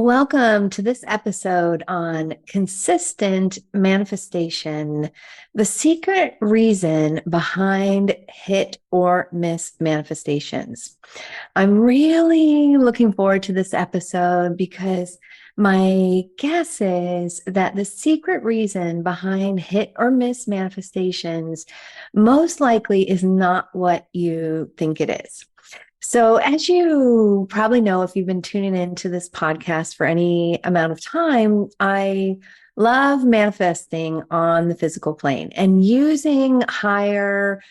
Welcome to this episode on consistent manifestation, the secret reason behind hit or miss manifestations. I'm really looking forward to this episode because my guess is that the secret reason behind hit or miss manifestations most likely is not what you think it is. So, as you probably know, if you've been tuning into this podcast for any amount of time, I love manifesting on the physical plane and using higher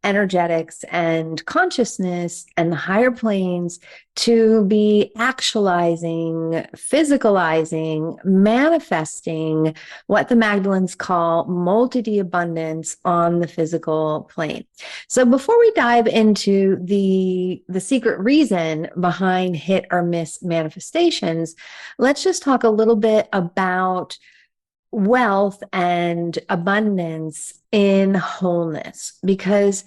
energetics and consciousness and the higher planes to be actualizing, physicalizing, manifesting what the Magdalenes call multi abundance on the physical plane. So before we dive into the secret reason behind hit or miss manifestations, let's just talk a little bit about wealth and abundance in wholeness, because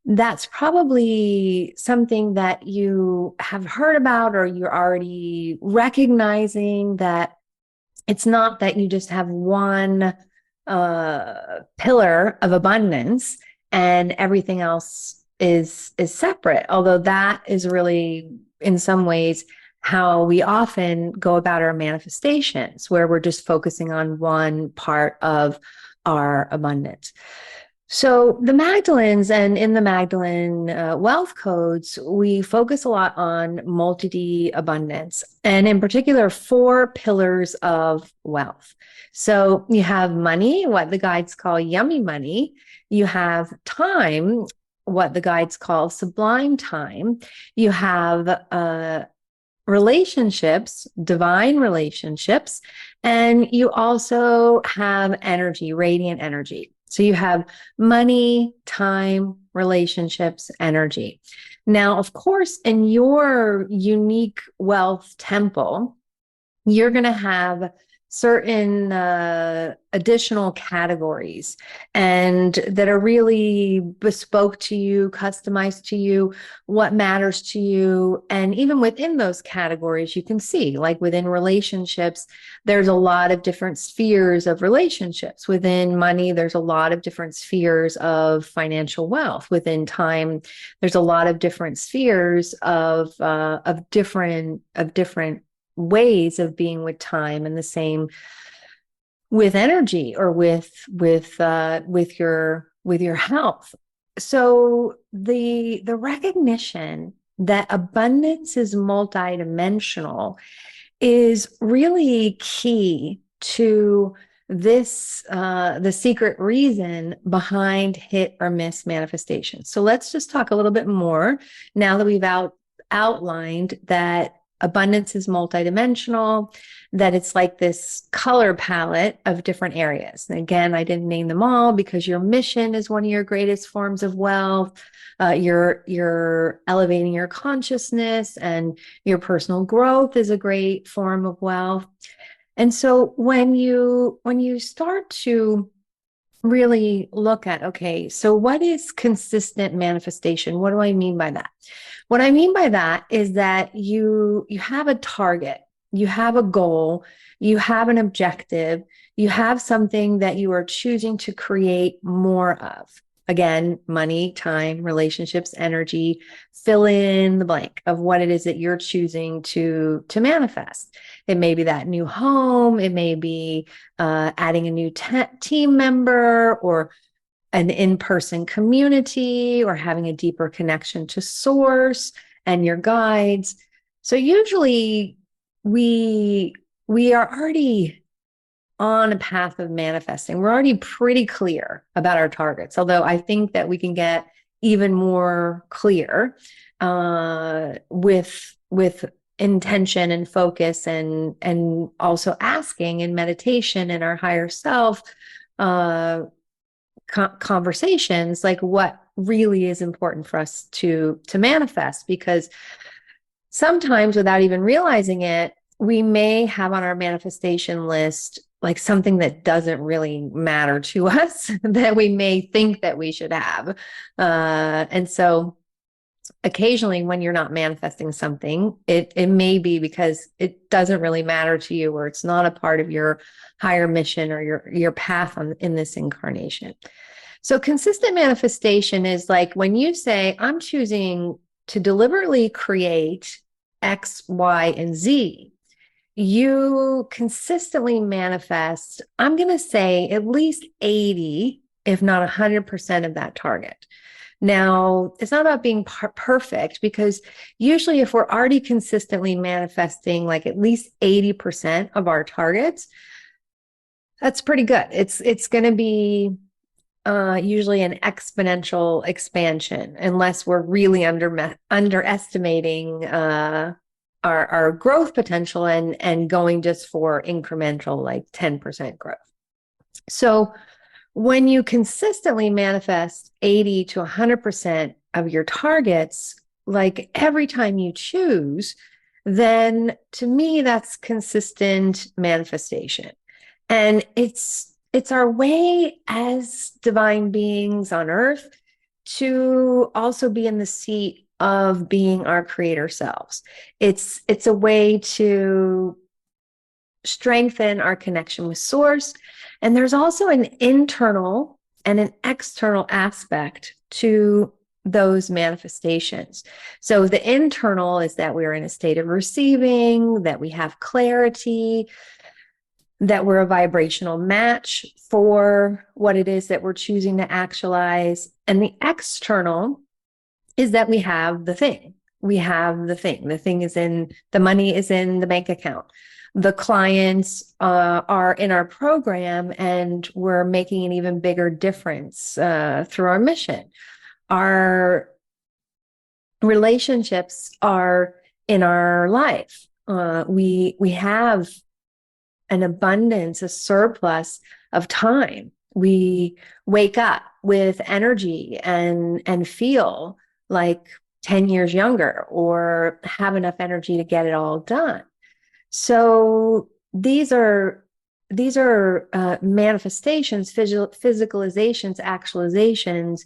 that's probably something that you have heard about or you're already recognizing that it's not that you just have one pillar of abundance and everything else is separate, although that is really in some ways how we often go about our manifestations, where we're just focusing on one part of our abundance. So the Magdalenes, and in the Magdalene wealth codes, we focus a lot on multi-abundance, and in particular, 4 pillars of wealth. So you have money, what the guides call yummy money. You have time, what the guides call sublime time. You have relationships, divine relationships, and you also have energy, radiant energy. So you have money, time, relationships, energy. Now, of course, in your unique wealth temple, you're going to have certain additional categories and that are really bespoke to you, customized to you, what matters to you. And even within those categories, you can see, like within relationships, there's a lot of different spheres of relationships. Within money, there's a lot of different spheres of financial wealth. Within time, there's a lot of different spheres of different ways of being with time, and the same with energy or with your health. So the recognition that abundance is multidimensional is really key to this the secret reason behind hit or miss manifestation. So let's just talk a little bit more now that we've outlined that abundance is multidimensional, that it's like this color palette of different areas. And again, I didn't name them all because your mission is one of your greatest forms of wealth. You're elevating your consciousness, and your personal growth is a great form of wealth. And so when you start to really look at, okay, so what is consistent manifestation? What do I mean by that? What I mean by that is that you have a target, you have a goal, you have an objective, you have something that you are choosing to create more of. Again, money, time, relationships, energy, fill in the blank of what it is that you're choosing to manifest. It may be that new home. It may be adding a new team member, or an in-person community, or having a deeper connection to source and your guides. So usually we are already on a path of manifesting. We're already pretty clear about our targets, although I think that we can get even more clear with intention and focus, and also asking in meditation and our higher self conversations, like what really is important for us to manifest. Because sometimes, without even realizing it, we may have on our manifestation list like something that doesn't really matter to us that we may think that we should have. And so occasionally when you're not manifesting something, it may be because it doesn't really matter to you, or it's not a part of your higher mission or your path in this incarnation. So consistent manifestation is like when you say, I'm choosing to deliberately create X, Y, and Z, you consistently manifest, I'm going to say at least 80, if not 100% of that target. Now, it's not about being perfect, because usually if we're already consistently manifesting like at least 80% of our targets, that's pretty good. It's going to be usually an exponential expansion, unless we're really underestimating our growth potential and going just for incremental, like 10% growth. So when you consistently manifest 80 to 100% of your targets, like every time you choose, then to me, that's consistent manifestation. And it's our way as divine beings on earth to also be in the seat of being our creator selves. It's a way to strengthen our connection with source. And there's also an internal and an external aspect to those manifestations. So the internal is that we're in a state of receiving, that we have clarity, that we're a vibrational match for what it is that we're choosing to actualize. And the external is that we have the thing. We have the thing. The thing is the money is in the bank account. The clients are in our program, and we're making an even bigger difference through our mission. Our relationships are in our life. We have an abundance, a surplus of time. We wake up with energy and feel like 10 years younger, or have enough energy to get it all done. So these are manifestations, physicalizations, actualizations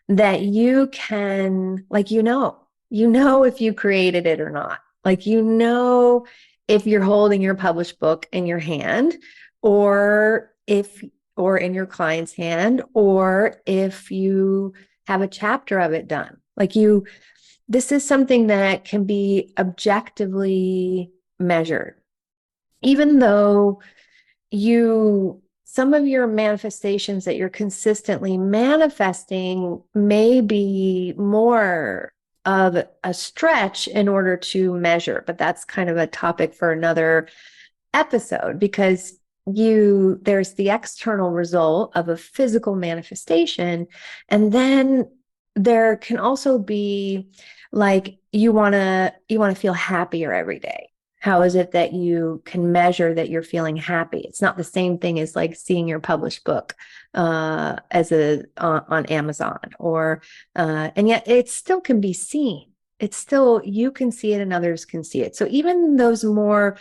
that you can, like, if you created it or not. Like, if you're holding your published book in your hand, or in your client's hand, or if you have a chapter of it done. This is something that can be objectively measured. Even though some of your manifestations that you're consistently manifesting may be more of a stretch in order to measure, but that's kind of a topic for another episode, because there's the external result of a physical manifestation, and then there can also be like you want to feel happier every day. How is it that you can measure that you're feeling happy? It's not the same thing as like seeing your published book on Amazon, and yet it still can be seen. It's still, you can see it and others can see it. So even those more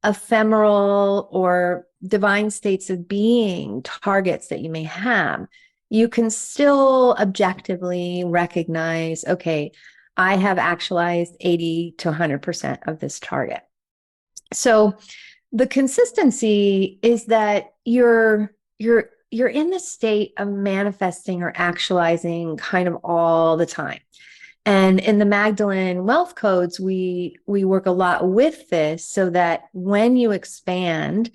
ephemeral or divine states of being targets that you may have, you can still objectively recognize, okay, I have actualized 80 to 100% of this target. So the consistency is that you're in the state of manifesting or actualizing kind of all the time. And in the Magdalene Wealth Codes, we work a lot with this, so that when you expand,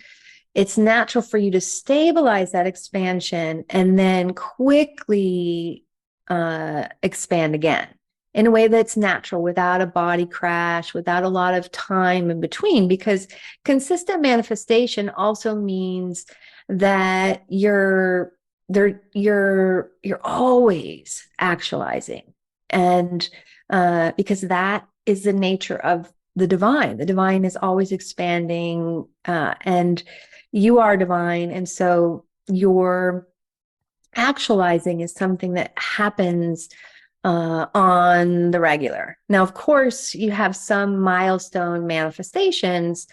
it's natural for you to stabilize that expansion and then quickly expand again in a way that's natural, without a body crash, without a lot of time in between. Because consistent manifestation also means that you're always actualizing. And because that is the nature of the divine. The divine is always expanding, and you are divine. And so your actualizing is something that happens on the regular. Now, of course, you have some milestone manifestations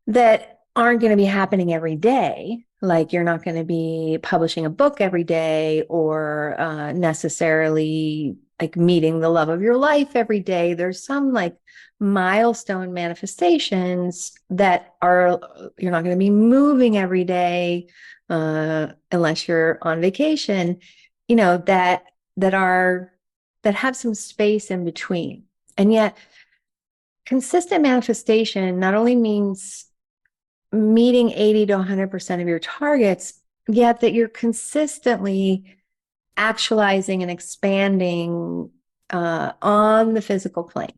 that aren't going to be happening every day. Like, you're not going to be publishing a book every day, or necessarily like meeting the love of your life every day. There's some like milestone manifestations that are, you're not going to be moving every day unless you're on vacation, that have some space in between. And yet consistent manifestation not only means meeting 80 to 100% of your targets, yet that you're consistently actualizing and expanding on the physical plane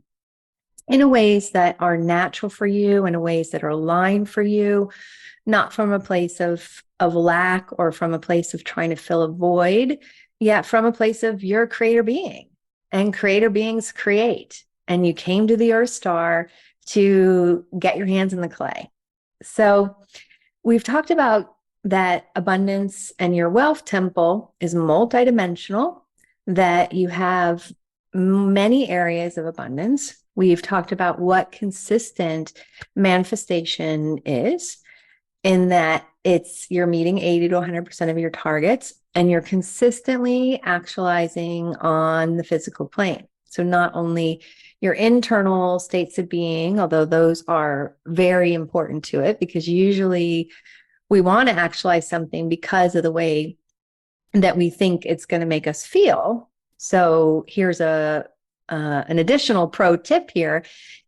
in ways that are natural for you, in ways that are aligned for you, not from a place of lack or from a place of trying to fill a void, yet from a place of you're a creator being, and creator beings create. And you came to the Earth Star to get your hands in the clay. So we've talked about that abundance and your wealth temple is multidimensional, that you have many areas of abundance. We've talked about what consistent manifestation is, in that you're meeting 80 to 100% of your targets, and you're consistently actualizing on the physical plane. So not only your internal states of being, although those are very important to it, because usually we want to actualize something because of the way that we think it's going to make us feel. So here's an additional pro tip here.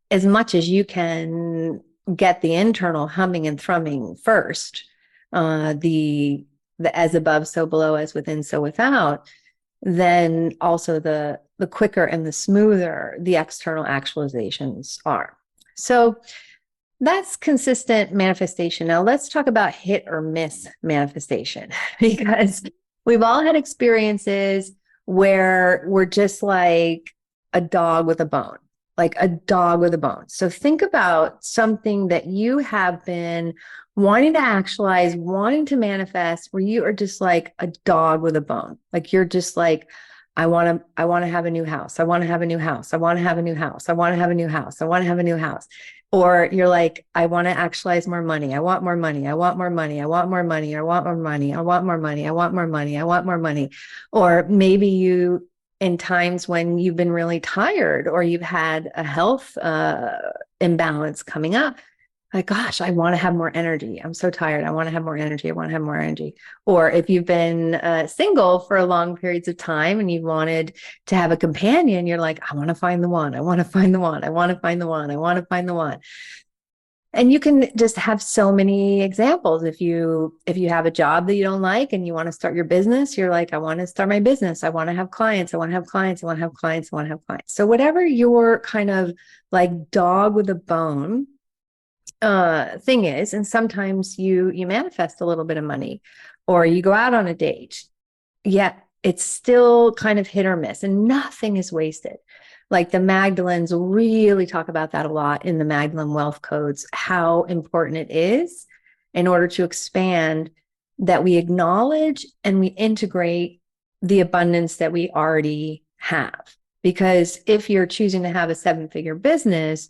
As much as you can get the internal humming and thrumming first, the as above, so below, as within, so without, then also the quicker and the smoother the external actualizations are. So that's consistent manifestation. Now let's talk about hit or miss manifestation, because we've all had experiences where we're just like a dog with a bone, like a dog with a bone. So think about something that you have been wanting to actualize, wanting to manifest, where you are just like a dog with a bone. Like you're just like, I want to have a new house. I want to have a new house. I want to have a new house. I want to have a new house. I want to have a new house. Or you're like, I want to actualize more money. I want more money. I want more money. I want more money. I want more money. I want more money. I want more money. I want more money. Or maybe you, in times when you've been really tired or you've had a health imbalance coming up, like, gosh, I want to have more energy. I'm so tired. I want to have more energy. I want to have more energy. Or if you've been single for long periods of time and you wanted to have a companion, you're like, I want to find the one. I want to find the one. I want to find the one. I want to find the one. And you can just have so many examples. If you have a job that you don't like and you want to start your business, you're like, I want to start my business. I want to have clients. I want to have clients. I want to have clients. I want to have clients. So whatever your kind of like dog with a bone thing is, and sometimes you manifest a little bit of money, or you go out on a date, yet it's still kind of hit or miss, and nothing is wasted. Like the Magdalenes really talk about that a lot in the Magdalene Wealth Codes, how important it is in order to expand, that we acknowledge and we integrate the abundance that we already have. Because if you're choosing to have a 7-figure business,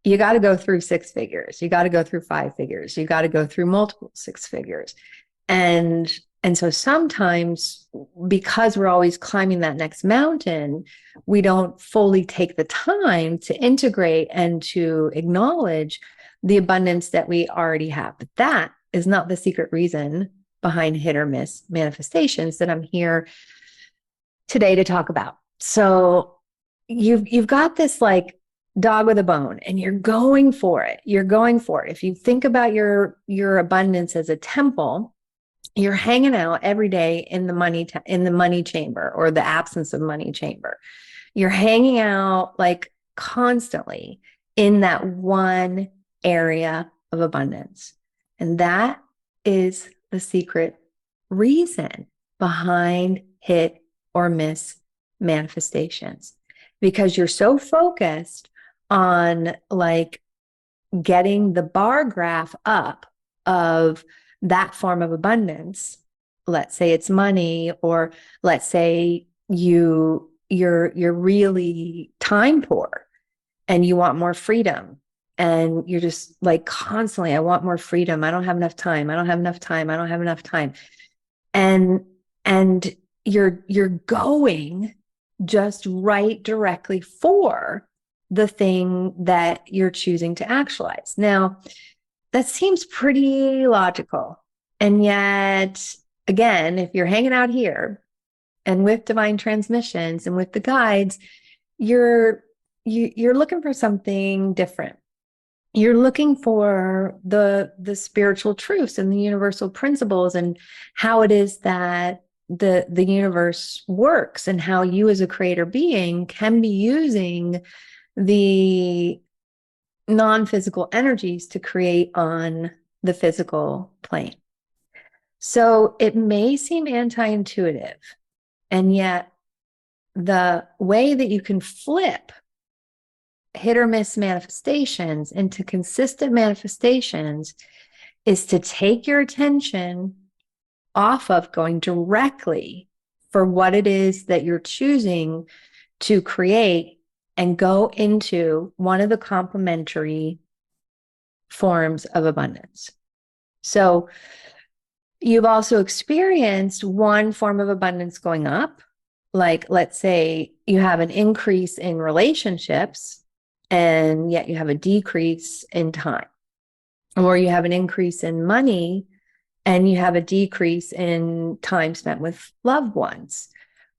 you got to go through 6 figures. You got to go through 5 figures. You got to go through multiple 6 figures. And so sometimes, because we're always climbing that next mountain, we don't fully take the time to integrate and to acknowledge the abundance that we already have. But that is not the secret reason behind hit or miss manifestations that I'm here today to talk about. So you've got this like dog with a bone, and you're going for it. You're going for it. If you think about your abundance as a temple, you're hanging out every day in the money chamber, or the absence of money chamber. You're hanging out like constantly in that one area of abundance. And that is the secret reason behind hit or miss manifestations, because you're so focused on like getting the bar graph up of that form of abundance. Let's say it's money, or let's say you're really time poor and you want more freedom, and you're just like constantly, I want more freedom. I don't have enough time. I don't have enough time. I don't have enough time. And you're going just right directly for the thing that you're choosing to actualize. Now, that seems pretty logical. And yet, again, if you're hanging out here and with divine transmissions and with the guides, you're looking for something different. You're looking for the spiritual truths and the universal principles and how it is that the universe works and how you as a creator being can be using the non-physical energies to create on the physical plane. So it may seem anti-intuitive, and yet the way that you can flip hit or miss manifestations into consistent manifestations is to take your attention off of going directly for what it is that you're choosing to create and go into one of the complementary forms of abundance. So you've also experienced one form of abundance going up. Like, let's say you have an increase in relationships, and yet you have a decrease in time. Or you have an increase in money, and you have a decrease in time spent with loved ones.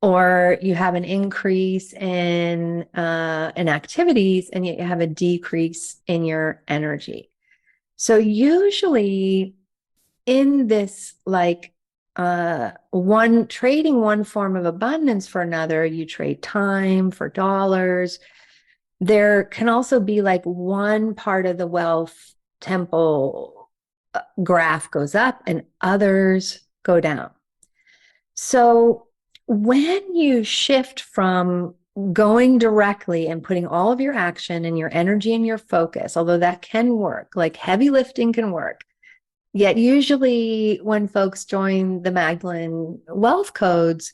Or you have an increase in activities, and yet you have a decrease in your energy. So usually in this, like, trading one form of abundance for another, you trade time for dollars. There can also be like one part of the wealth temple graph goes up and others go down. So when you shift from going directly and putting all of your action and your energy and your focus, although that can work, like heavy lifting can work, yet usually when folks join the Magdalene wealth codes,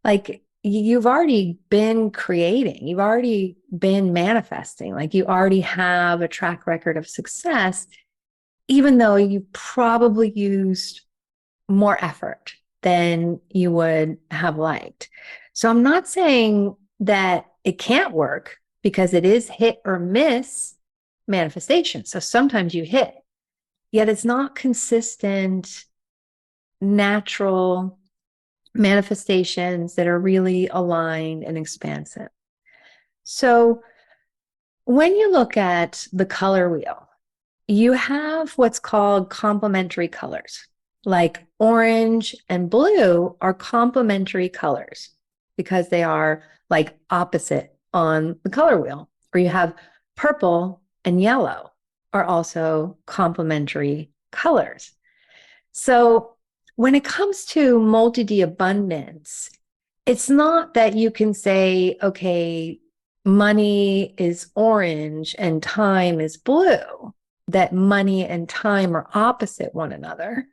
like you've already been creating, you've already been manifesting, like you already have a track record of success, even though you probably used more effort than you would have liked. So I'm not saying that it can't work, because it is hit or miss manifestation. So sometimes you hit, yet it's not consistent, natural manifestations that are really aligned and expansive. So when you look at the color wheel, you have what's called complementary colors. Like orange and blue are complementary colors because they are like opposite on the color wheel. Or you have purple and yellow are also complementary colors. So when it comes to multi-D abundance, it's not that you can say, okay, money is orange and time is blue, that money and time are opposite one another.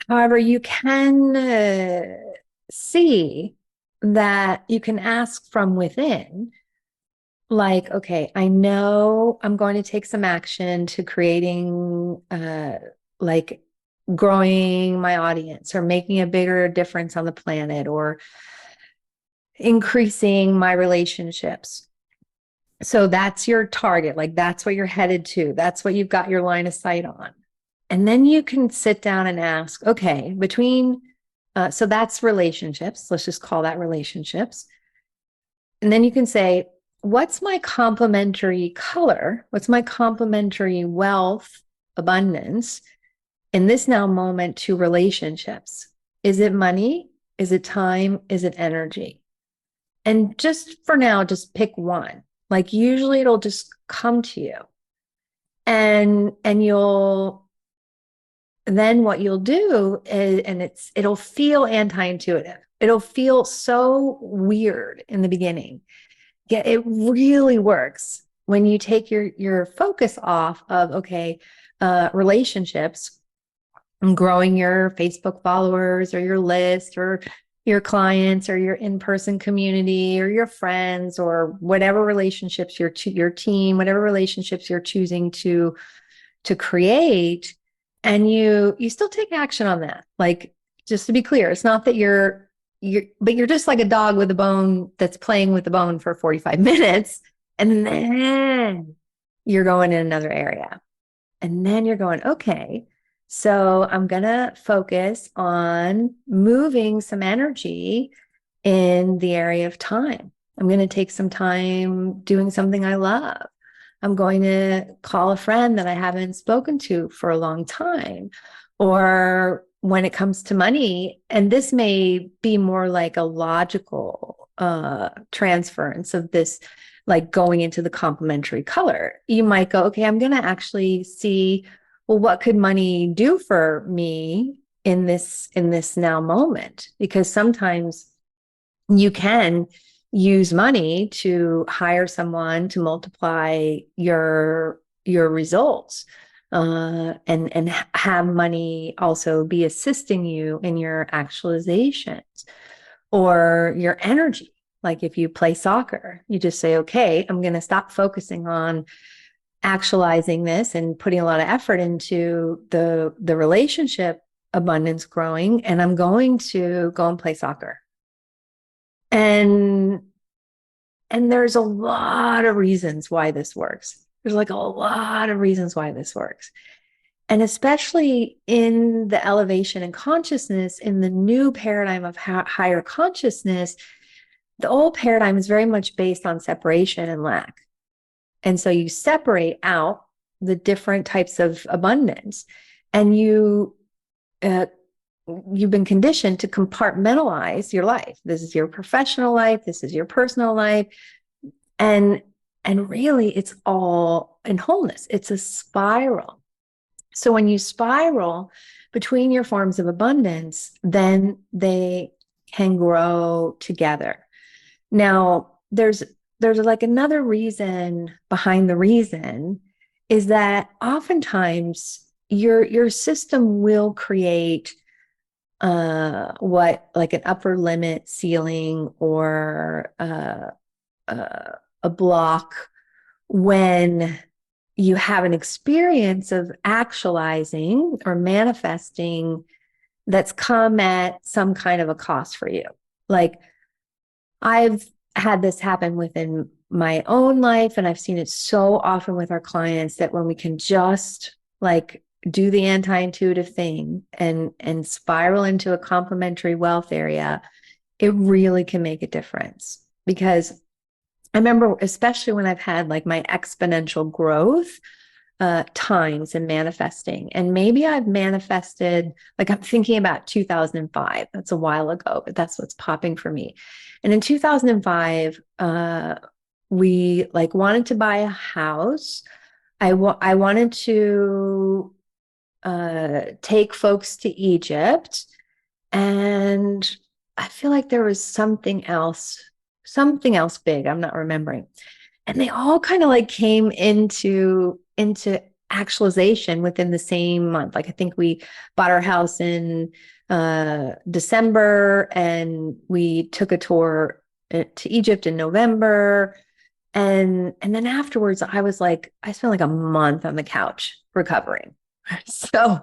However, you can see that you can ask from within, like, okay, I know I'm going to take some action to creating, like growing my audience or making a bigger difference on the planet or increasing my relationships. So that's your target. Like that's what you're headed to. That's what you've got your line of sight on. And then you can sit down and ask, okay, so that's relationships. Let's just call that relationships. And then you can say, what's my complementary color? What's my complementary wealth abundance in this now moment to relationships? Is it money? Is it time? Is it energy? And just for now, just pick one. Like usually it'll just come to you. And then what you'll do is, and it'll feel anti-intuitive. It'll feel so weird in the beginning. Yeah, it really works when you take your focus off of, okay, relationships and growing your Facebook followers or your list or your clients or your in-person community or your friends or whatever relationships your team, whatever relationships you're choosing to create. And you still take action on that. Like, just to be clear, it's not that you're you're just like a dog with a bone that's playing with the bone for 45 minutes. And then you're going in another area. And then you're going, okay, so I'm going to focus on moving some energy in the area of time. I'm going to take some time doing something I love. I'm going to call a friend that I haven't spoken to for a long time. Or when it comes to money, and this may be more like a logical transference of this, like going into the complementary color. You might go, okay, I'm going to actually see, well, what could money do for me in this now moment? Because sometimes you can use money to hire someone to multiply your results, and have money also be assisting you in your actualizations or your energy. Like if you play soccer, you just say, okay, I'm going to stop focusing on actualizing this and putting a lot of effort into the relationship abundance growing, and I'm going to go and play soccer. And there's a lot of reasons why this works. There's like a lot of reasons why this works. And especially in the elevation and consciousness, in the new paradigm of higher consciousness, the old paradigm is very much based on separation and lack. And so you separate out the different types of abundance, and you've been conditioned to compartmentalize your life. This is your professional life. This is your personal life. And really it's all in wholeness. It's a spiral. So when you spiral between your forms of abundance, then they can grow together. Now, there's like another reason behind the reason is that oftentimes your system will create what, like an upper limit ceiling or a block when you have an experience of actualizing or manifesting that's come at some kind of a cost for you. Like I've had this happen within my own life, and I've seen it so often with our clients that when we can just like do the anti-intuitive thing and spiral into a complementary wealth area, it really can make a difference. Because I remember, especially when I've had like my exponential growth times and manifesting, and maybe I've manifested, like I'm thinking about 2005. That's a while ago, but that's what's popping for me. And in 2005, we like wanted to buy a house. I wanted to take folks to Egypt, and I feel like there was something else big. I'm not remembering. And they all kind of like came into actualization within the same month. Like I think we bought our house in December, and we took a tour to Egypt in November. And then afterwards, I spent like a month on the couch recovering. So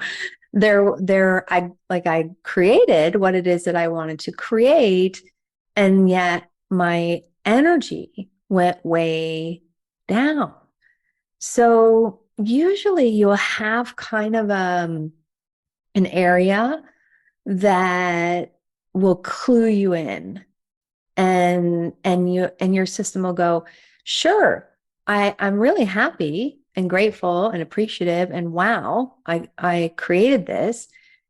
I created what it is that I wanted to create, and yet my energy went way down. So usually you'll have kind of an area that will clue you in, and your system will go, sure, I'm really happy and grateful and appreciative, and wow, I created this.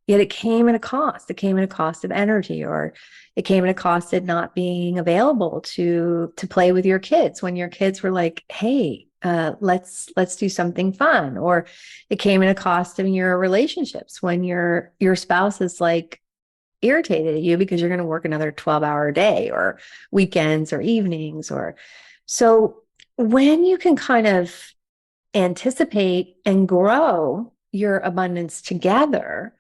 Yet it came at a cost. It came at a cost of energy, or it came at a cost of not being available to play with your kids when your kids were like, hey, let's do something fun. Or it came at a cost of your relationships when your spouse is like irritated at you because you're going to work another 12-hour day or weekends or evenings. Or so when you can kind of anticipate and grow your abundance together,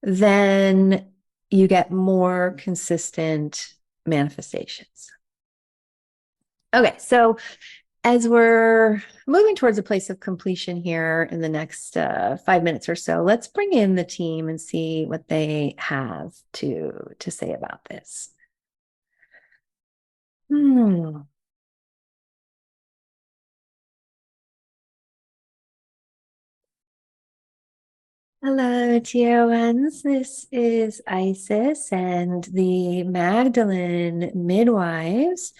then you get more consistent manifestations. Okay, so as we're moving towards a place of completion here in the next 5 minutes or so, let's bring in the team and see what they have to say about this. Hmm. Hello, dear ones. This is Isis and the Magdalene Midwives,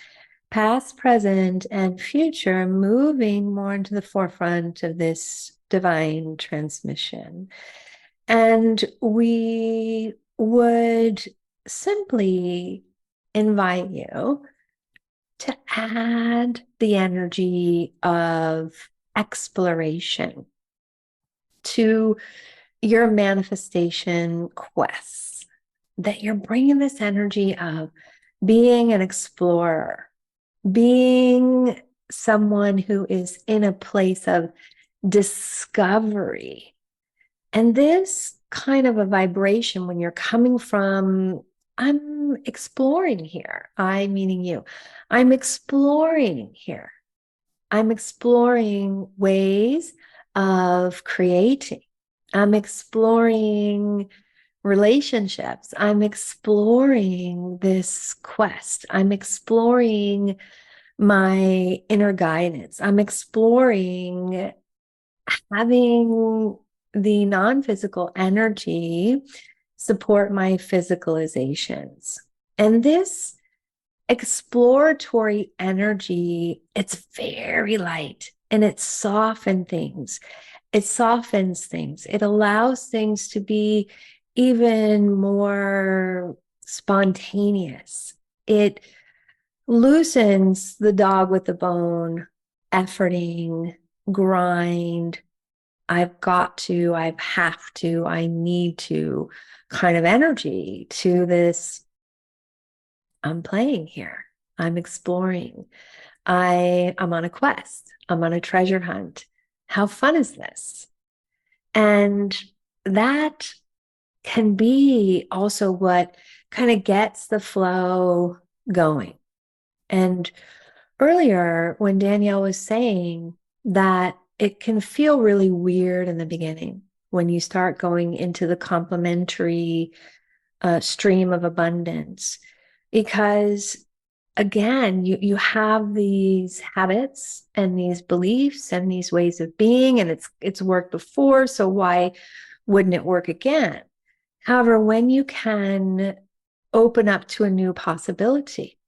past, present, and future, moving more into the forefront of this divine transmission. And we would simply invite you to add the energy of exploration to your manifestation quests, that you're bringing this energy of being an explorer, being someone who is in a place of discovery. And this kind of a vibration, when you're coming from, I'm exploring here, I meaning you, I'm exploring here. I'm exploring ways of creating. I'm exploring relationships. I'm exploring this quest. I'm exploring my inner guidance. I'm exploring having the non-physical energy support my physicalizations. And this exploratory energy, it's very light and it softens things. It softens things. It allows things to be even more spontaneous. It loosens the dog with the bone, efforting, grind. I've got to, I have to, I need to kind of energy to this. I'm playing here. I'm exploring. I'm on a quest. I'm on a treasure hunt. How fun is this? And that can be also what kind of gets the flow going. And earlier, when Danielle was saying that it can feel really weird in the beginning when you start going into the complementary stream of abundance, because again, you have these habits and these beliefs and these ways of being, and it's worked before, so why wouldn't it work again? However, when you can open up to a new possibility,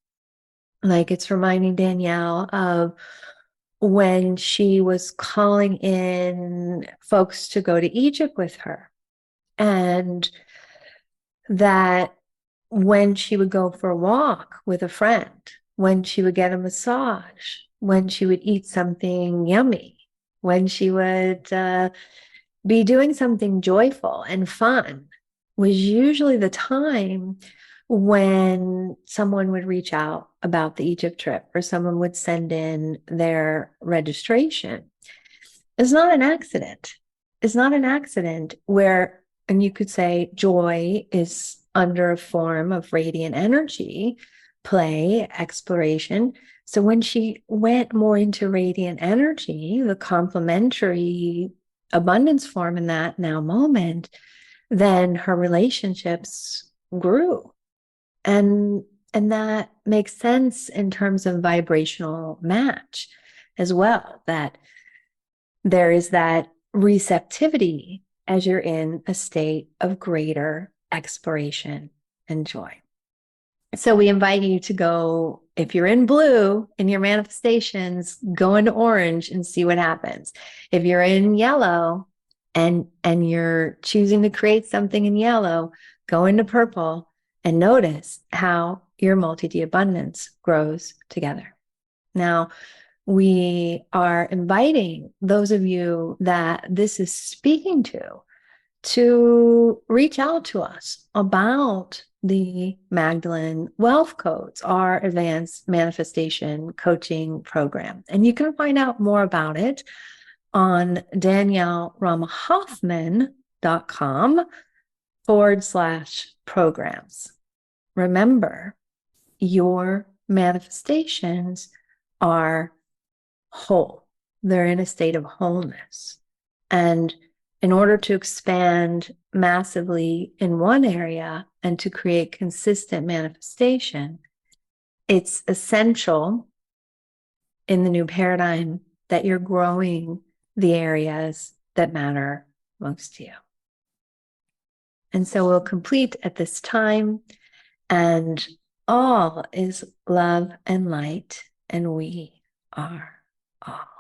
like it's reminding Danielle of when she was calling in folks to go to Egypt with her, and that when she would go for a walk with a friend, when she would get a massage, when she would eat something yummy, when she would be doing something joyful and fun, was usually the time when someone would reach out about the Egypt trip or someone would send in their registration. It's not an accident. It's not an accident where, and you could say joy is under a form of radiant energy, play, exploration. So when she went more into radiant energy, the complementary abundance form in that now moment, then her relationships grew. And and that makes sense in terms of vibrational match as well, that there is that receptivity as you're in a state of greater exploration and joy. So we invite you to go, if you're in blue in your manifestations, go into orange and see what happens. If you're in yellow and you're choosing to create something in yellow, go into purple and notice how your multi-D abundance grows together. Now, we are inviting those of you that this is speaking to reach out to us about the Magdalene Wealth Codes, our advanced manifestation coaching program. And you can find out more about it on DanielleRamaHoffman.com/programs. Remember, your manifestations are whole. They're in a state of wholeness. And in order to expand massively in one area and to create consistent manifestation, it's essential in the new paradigm that you're growing the areas that matter most to you. And so we'll complete at this time, and all is love and light, and we are all.